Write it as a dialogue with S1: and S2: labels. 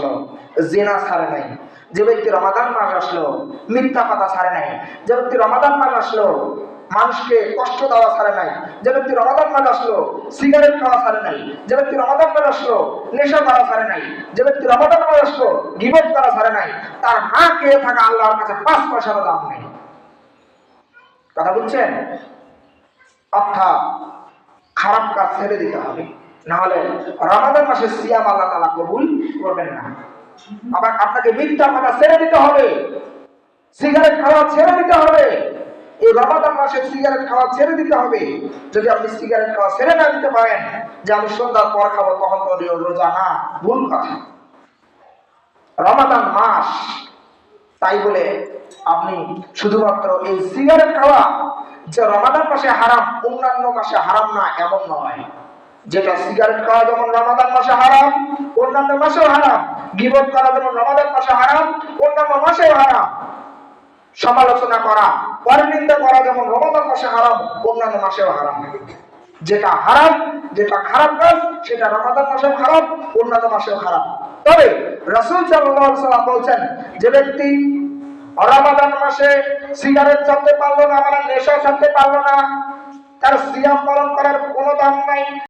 S1: আসলো জিনা ছাড়ে নাই, যে ব্যক্তি রমাদান মাস আসলো মিথ্যা কথা ছাড়ে নাই, যে ব্যক্তি রমাদান মাস আসলো মানুষকে কষ্ট দেওয়া ছাড়ে নাই, যে ব্যক্তি রমাদান মাস আসলো সিগারেট খাওয়া ছাড়ে নাই, যে ব্যক্তি রমাদান মাস আসলো নেশা করা ছাড়ে নাই, যে ব্যক্তি রমাদান মাস আসলো গীবত করা ছাড়ে নাই, তার না খেয়ে থাকা আল্লাহর কাছে 5 পয়সারও দাম নেই। কথা বুঝছেন? অর্থাৎ খারাপ কাজ ছেড়ে দিতে হবে, না হলে রমাদান মাসে সিয়াম আল্লাহ তাআলা কবুল করবেন না। আবার আপনাকে মিথ্যা কথা ছেড়ে দিতে হবে, সিগারেট খাওয়া ছেড়ে দিতে হবে। এই রমাদান মাসে সিগারেট খাওয়া ছেড়ে দিতে হবে। যদি আপনি সিগারেট খাওয়া ছেড়ে না দিতে পারেন, যে আমি সন্ধ্যার পর খাবো, তখন তো রোজা না, ভুল কথা। রমাদান মাস, তাই বলে আপনি শুধুমাত্র এই সিগারেট খাওয়া যে রমাদান মাসে হারাম অন্যান্য মাসে হারাম না এমন নয়। যেটা সিগারেট খাওয়া যেমন রমাদান মাসে হারাম অন্যান্য মাসেও হারাম, গীবত করা যেমন রমাদান মাসে হারাম অন্যান্য মাসেও হারাম, সমালোচনা করা পরনিন্দা করা যেমন রমাদান মাসে হারাম অন্যান্য মাসেও হারাম। যেটা হারাম, যেটা খারাপ কাজ, সেটা রমাদান মাসেও হারাম অন্যান্য মাসেও হারাম। তবে রাসূল সাল্লাল্লাহু আলাইহি ওয়াসাল্লাম বলেছেন, যে ব্যক্তি রমাদান মাসে সিগারেট ছাড়তে পারলো না, মানে নেশা ছাড়তে পারলো না, তার সিয়াম পালন করার কোনো দাম নাই।